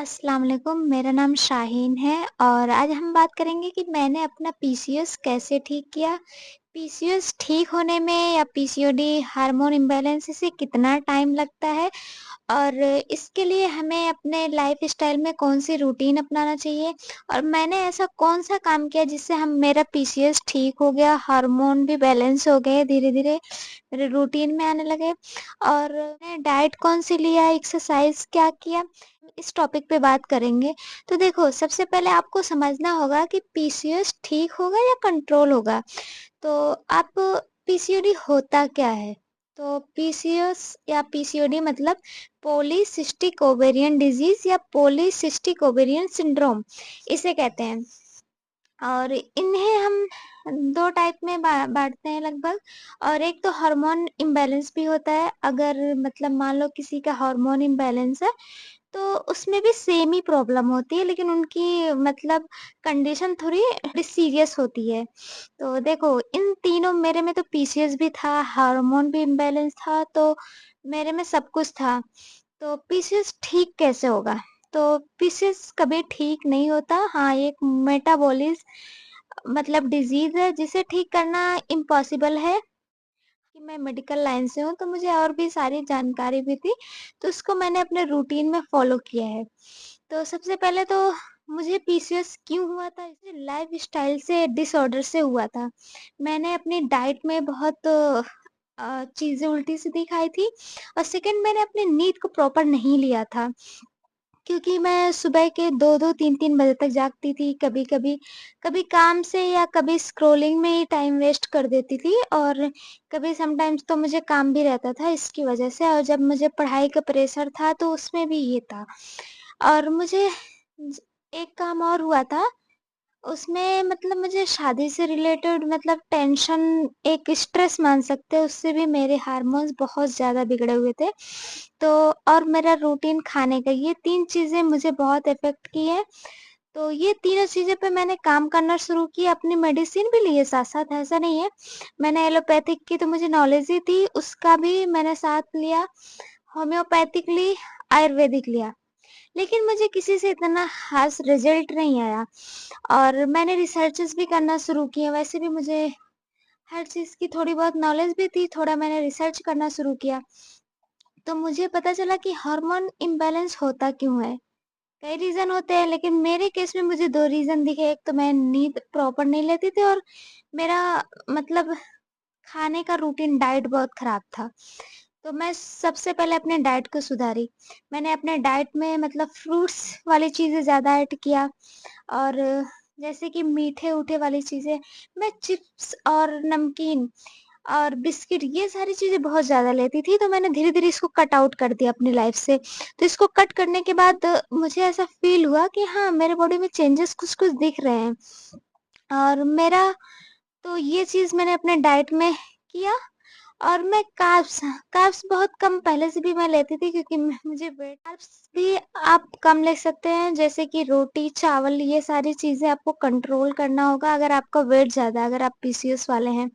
अस्सलाम वालेकुम, मेरा नाम शाहीन है और आज हम बात करेंगे कि मैंने अपना पीसीओएस कैसे ठीक किया। पीसीओएस ठीक होने में या पीसीओडी हार्मोन इम्बैलेंस से कितना टाइम लगता है और इसके लिए हमें अपने लाइफ़स्टाइल में कौन-सी रूटीन अपनाना चाहिए और मैंने ऐसा कौन-सा काम किया जिससे हम मेरा पीसीओएस ठीक हो गया, हार्मोन भी बैलेंस हो गए धीरे-धीरे मेरे रूटीन में आने लगे और मैं डाइट कौन-सी लिया, एक्सरसाइज़ क्या किया, इस टॉपिक पे बात करेंगे। तो देखो, सबसे पहले आपको समझना होगा कि पीसीओएस ठीक होगा या कंट्रोल होगा। तो आप पीसीओडी होता क्या है? तो पीसीओएस या पीसीओडी मतलब पॉलीसिस्टिक ओवेरियन डिज़ीज़ या पॉलीसिस्टिक ओवेरियन सिंड्रोम इसे कहते हैं। और इन्हें हम 2 टाइप में बाँटते हैं लगभग और एक तो हार्मोन इम्बैलेंस भी होता है। अगर मतलब मान लो किसी का हार्मोन इम्बैलेंस है, तो उसमें भी सेम ही प्रॉब्लम होती है लेकिन उनकी मतलब कंडीशन थोड़ी सीरियस होती है। तो देखो इन तीनों मेरे में तो पीसीओएस भी था, हार्मोन भी इम्बैलेंस था, तो मेरे में सब कुछ था। तो पीसीओएस ठीक कैसे होगा? तो पीसीओएस कभी ठीक नहीं होता। हाँ, एक मेटाबॉलिज़ मतलब डिज़ीज़ है जिसे ठीक करना इम्पॉसिबल है। कि मैं मेडिकल लाइन से हूँ तो मुझे और भी सारी जानकारी भी थी, तो उसको मैंने अपने रूटीन में फ़ॉलो किया है। तो सबसे पहले तो मुझे पीसीओएस क्यों हुआ था? इसे लाइफ़स्टाइल से डिसऑर्डर से हुआ था। मैंने अपनी डाइट में बहुत चीज़ें उल्टी-सीधी खाई थी और सेकंड मैंने अपनी नींद को प्रॉपर नहीं लिया था। क्योंकि मैं सुबह के 2-2 3-3 बजे तक जागती थी, कभी-कभी, कभी काम से या कभी स्क्रॉलिंग में ही टाइम वेस्ट कर देती थी और कभी समटाइम्स तो मुझे काम भी रहता था इसकी वजह से और जब मुझे पढ़ाई का प्रेशर था तो उसमें भी ये था। और मुझे ज एक काम और हुआ था, उसमें मतलब मुझे शादी से रिलेटेड मतलब टेंशन एक स्ट्रेस मान सकते हैं, उससे भी मेरे हार्मोन्स बहुत ज़्यादा बिगड़े हुए थे। तो और मेरा रूटीन खाने का, ये 3 चीज़ें मुझे बहुत इफ़ेक्ट की हैं। तो ये तीनों चीज़ें पे मैंने काम करना शुरू किया, अपनी मेडिसिन भी ली है साथ-साथ, ऐसा नहीं है। मैंने एलोपैथिक की तो मुझे नॉलेज ही थी, उसका भी मैंने साथ लिया, होम्योपैथिक ली, आयुर्वेदिक लिया। लेकिन मुझे किसी से इतना ख़ास रिज़ल्ट नहीं आया और मैंने रिसर्चेज़ भी करना शुरू किए, वैसे भी मुझे हर चीज़ की थोड़ी बहुत नॉलेज भी थी, थोड़ा मैंने रिसर्च करना शुरू किया। तो मुझे पता चला कि हार्मोन इम्बैलेंस होता क्यों है? कई रीज़न होते हैं लेकिन मेरे केस में मुझे 2 रीज़न दिखे। एक तो मैं नींद प्रॉपर नहीं लेती थी और मेरा मतलब खाने का रूटीन डाइट बहुत ख़राब था। तो मैं सबसे पहले अपने डाइट को सुधारी। मैंने अपने डाइट में मतलब फ्रूट्स वाली चीज़ें ज़्यादा ऐड किया और जैसे कि मीठे-ऊठे वाली चीज़ें, मैं चिप्स और नमकीन और बिस्किट ये सारी चीज़ें बहुत ज़्यादा लेती थी, तो मैंने धीरे-धीरे इसको कट आउट कर दिया अपनी लाइफ़ से। तो इसको कट करने के बाद मुझे ऐसा फ़ील हुआ कि हाँ, मेरे बॉडी में चेंजेस कुछ-कुछ दिख रहे हैं और मेरा तो ये चीज़ मैंने अपने डाइट में किया और मैं कार्ब्स बहुत कम पहले से भी मैं लेती थी क्योंकि मुझे वेट कार्ब्स भी आप कम ले सकते हैं, जैसे कि रोटी, चावल ये सारी चीज़ें आपको कंट्रोल करना होगा अगर आपका वेट ज़्यादा है, अगर आप पीसीओएस वाले हैं।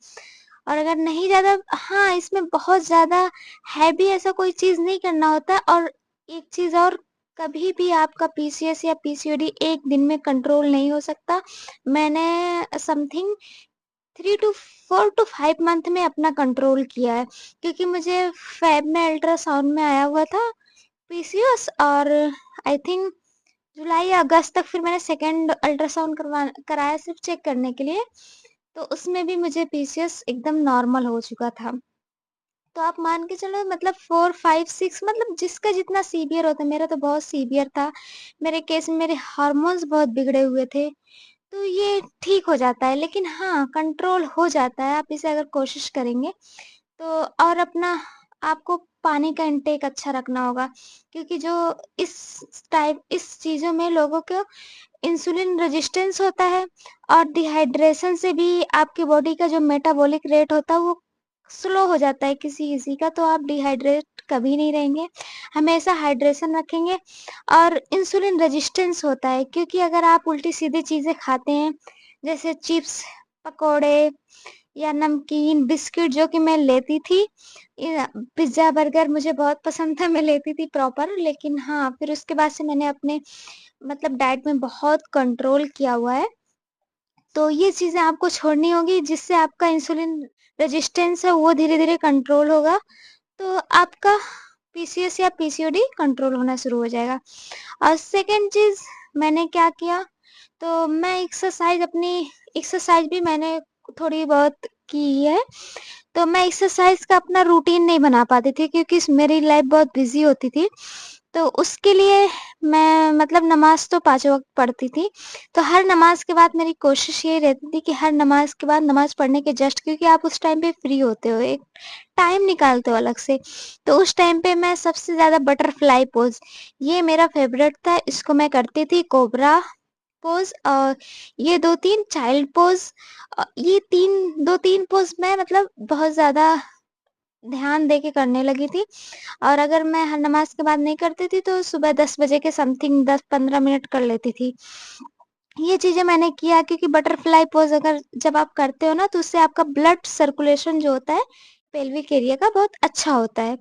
और अगर नहीं ज़्यादा हाँ, इसमें बहुत ज़्यादा हैवी ऐसा कोई चीज़ नहीं करना होता और एक चीज़ और कभी भी आपका पीसीओएस या पीसीओडी एक दिन में कंट्रोल नहीं हो सकता। मैंने समथिंग 3 टू 4 टू 5 मंथ में अपना कंट्रोल किया है, क्योंकि मुझे फ़ेब में अल्ट्रासाउंड में आया हुआ था पीसीओएस और आई थिंक जुलाई या अगस्त तक फिर मैंने सेकंड अल्ट्रासाउंड कराया सिर्फ़ चेक करने के लिए, तो उसमें भी मुझे पीसीओएस एकदम नॉर्मल हो चुका था। तो आप मान के चलो मतलब 4, 5, 6 मतलब जिसका जितना सीवियर होता है, मेरा तो बहुत सीवियर था। मेरे केस में मेरे हार्मोन्स बहुत बिगड़े हुए थे। तो ये ठीक हो जाता है, लेकिन हाँ, कंट्रोल हो जाता है, आप इसे अगर कोशिश करेंगे। तो और अपना आपको पानी का इंटेक अच्छा रखना होगा, क्योंकि जो इस चीज़ों में लोगों को इंसुलिन रेजिस्टेंस होता है और डिहाइड्रेशन से भी आपकी बॉडी का जो मेटाबॉलिक रेट होता है, वो स्लो हो जाता है किसी-किसी का, तो आप डिहाइड्रेट कभी नहीं रहेंगे, हमेशा हाइड्रेशन रखेंगे और इंसुलिन रेजिस्टेंस होता है क्योंकि अगर आप उल्टी-सीधी चीज़ें खाते हैं, जैसे चिप्स, पकोड़े या नमकीन, बिस्किट जो कि मैं लेती थी। पिज़्ज़ा, बर्गर मुझे बहुत पसंद था, मैं लेती थी प्रॉपर। लेकिन हाँ, फिर उसके बाद से मैंने अपने मतलब डाइट में बहुत कंट्रोल किया हुआ है। तो ये चीज़ें आपको छोड़नी होगी, जिससे आपका इंसुलिन रेजिस्टेंस है वो धीरे-धीरे कंट्रोल होगा। तो आपका पीसीओएस या पीसीओडी कंट्रोल होना शुरू हो जाएगा। और सेकंड चीज़ मैंने क्या किया, तो मैं एक्सरसाइज़ भी मैंने थोड़ी बहुत की है। तो मैं एक्सरसाइज़ का अपना रूटीन नहीं बना पाती थी, क्योंकि मेरी लाइफ़ बहुत बिज़ी होती थी। तो उसके लिए मैं मतलब नमाज़ तो 5 वक़्त पढ़ती थी। तो हर नमाज़ के बाद मेरी कोशिश यही रहती थी कि हर नमाज़ के बाद, नमाज़ पढ़ने के जस्ट, क्योंकि आप उस टाइम पे फ्री होते हो, एक टाइम निकालते हो अलग से। तो उस टाइम पे मैं सबसे ज़्यादा बटरफ्लाई पोज़, ये मेरा फ़ेवरेट था, इसको मैं करती थी। कोबरा पोज़ और ये 2-3 चाइल्ड पोज़, ये 2-3 पोज़ मैं मतलब बहुत ज़्यादा ध्यान दे के करने लगी थी। और अगर मैं हर नमाज़ के बाद नहीं करती थी, तो सुबह 10 बजे के समथिंग 10-15 मिनट कर लेती थी। ये चीज़ें मैंने किया, क्योंकि बटरफ्लाई पोज़ अगर जब आप करते हो ना, तो उससे आपका ब्लड सर्कुलेशन जो होता है पेल्विक एरिया का, बहुत अच्छा होता है।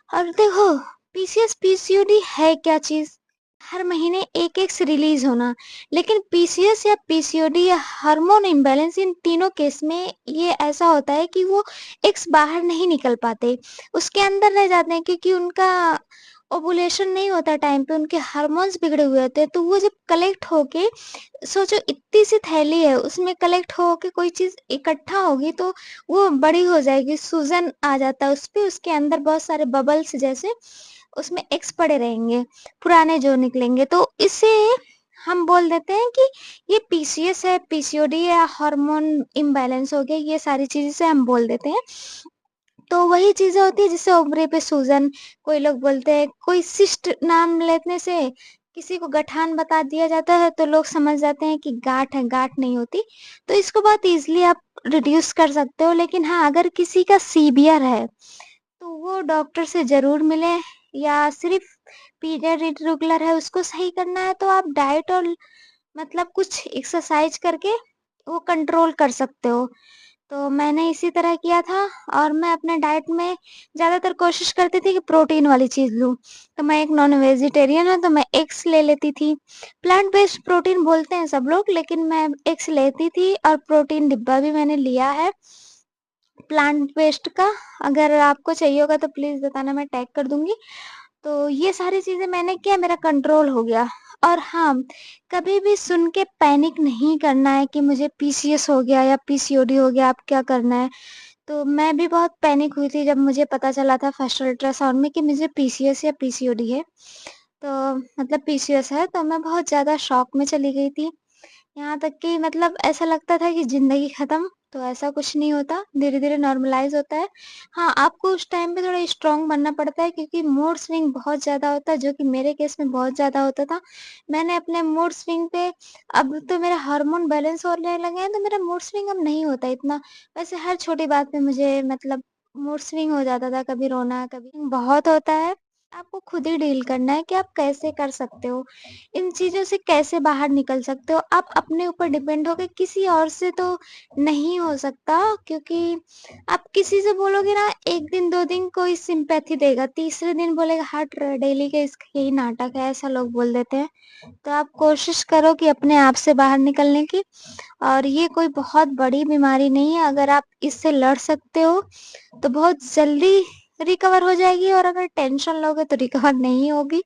और देखो, पीसीएस, पीसीओडी है क्या चीज़? हर महीने एक एग्स रिलीज़ होना। लेकिन पीसीएस या पीसीओडी या हार्मोन इम्बैलेंस, इन तीनों केस में ये ऐसा होता है कि वो एग्स बाहर नहीं निकल पाते। उसके अंदर रह जाते हैं, क्योंकि उनका ओव्यूलेशन नहीं होता टाइम पे, उनके हार्मोन्स बिगड़े हुए होते हैं। तो वो जब कलेक्ट होके, सोचो इतनी सी थैली है, उसमें कलेक्ट हो के कोई चीज़ इकट्ठा होगी, तो वो बड़ी हो जाएगी, सूजन आ जाता है उसपे, उसके अंदर बहुत सारे बबल्स जैसे उसमें एग्स पड़े रहेंगे, पुराने जो निकलेंगे। तो इसे हम बोल देते हैं कि ये पीसीएस है, पीसीओडी है, या हार्मोन इम्बैलेंस हो गया, ये सारी चीज़ें से हम बोल देते हैं। तो वही चीज़ें होती हैं जिससे ओवरी पे सूजन, कोई लोग बोलते हैं, कोई सिस्ट नाम लेने से किसी को गठान बता दिया जाता है, तो लोग समझ जाते हैं कि गाँठ है, गाँठ नहीं होती। तो इसको बहुत ईज़िली आप रिड्यूस कर सकते हो। लेकिन हाँ, अगर किसी का सीवियर है, तो वो डॉक्टर से ज़रूर मिलें। या सिर्फ़ पीरियड इर्रेगुलर है, उसको सही करना है, तो आप डाइट और मतलब कुछ एक्सरसाइज़ करके वो कंट्रोल कर सकते हो। तो मैंने इसी तरह किया था। और मैं अपने डाइट में ज़्यादातर कोशिश करती थी कि प्रोटीन वाली चीज़ लूँ। तो मैं एक नॉन वेजिटेरियन हूँ, तो मैं एग्स ले लेती थी। प्लांट बेस्ड प्रोटीन बोलते हैं सब लोग, लेकिन मैं एग्स लेती थी, और प्रोटीन डिब्बा भी मैंने लिया है प्लांट बेस्ड का। अगर आपको चाहिए होगा तो प्लीज़ बताना, मैं टैग कर दूँगी। तो ये सारी चीज़ें मैंने किया, मेरा कंट्रोल हो गया। और हाँ, कभी भी सुन के पैनिक नहीं करना है कि मुझे पीसीएस हो गया या पीसीओडी हो गया, अब क्या करना है? तो मैं भी बहुत पैनिक हुई थी जब मुझे पता चला था फर्स्ट अल्ट्रासाउंड में कि मुझे पीसीएस या पीसीओडी है। तो मतलब पीसीएस है, तो मैं बहुत ज़्यादा शॉक में चली गई थी। यहाँ तक कि मतलब ऐसा लगता था कि ज़िंदगी ख़त्म। तो ऐसा कुछ नहीं होता, धीरे-धीरे नॉर्मलाइज़ होता है। हाँ, आपको उस टाइम पे थोड़ा स्ट्रॉन्ग बनना पड़ता है, क्योंकि मूड स्विंग बहुत ज़्यादा होता है, जो कि मेरे केस में बहुत ज़्यादा होता था। मैंने अपने मूड स्विंग पे, अब तो मेरा हार्मोन बैलेंस होने लगे हैं, तो मेरा मूड स्विंग अब नहीं होता इतना। वैसे हर छोटी बात पे मुझे मतलब मूड स्विंग हो जाता था, कभी रोना, कभी बहुत होता है। आपको खुद ही डील करना है कि आप कैसे कर सकते हो। इन चीज़ों से कैसे बाहर निकल सकते हो। आप अपने ऊपर डिपेंड हो के, किसी और से तो नहीं हो सकता, क्योंकि आप किसी से बोलोगे ना, 1 दिन 2 दिन कोई सिम्पैथी देगा, तीसरे दिन बोलेगा हट रहा है, डेली का इसका यही नाटक है, ऐसा लोग बोल देते हैं। तो आप कोशिश करो कि अपने आप से बाहर निकलने की। और ये कोई बहुत बड़ी बीमारी नहीं है, अगर आप इससे लड़ सकते हो तो बहुत जल्दी रिकवर हो जाएगी, और अगर टेंशन लोगे तो रिकवर नहीं होगी।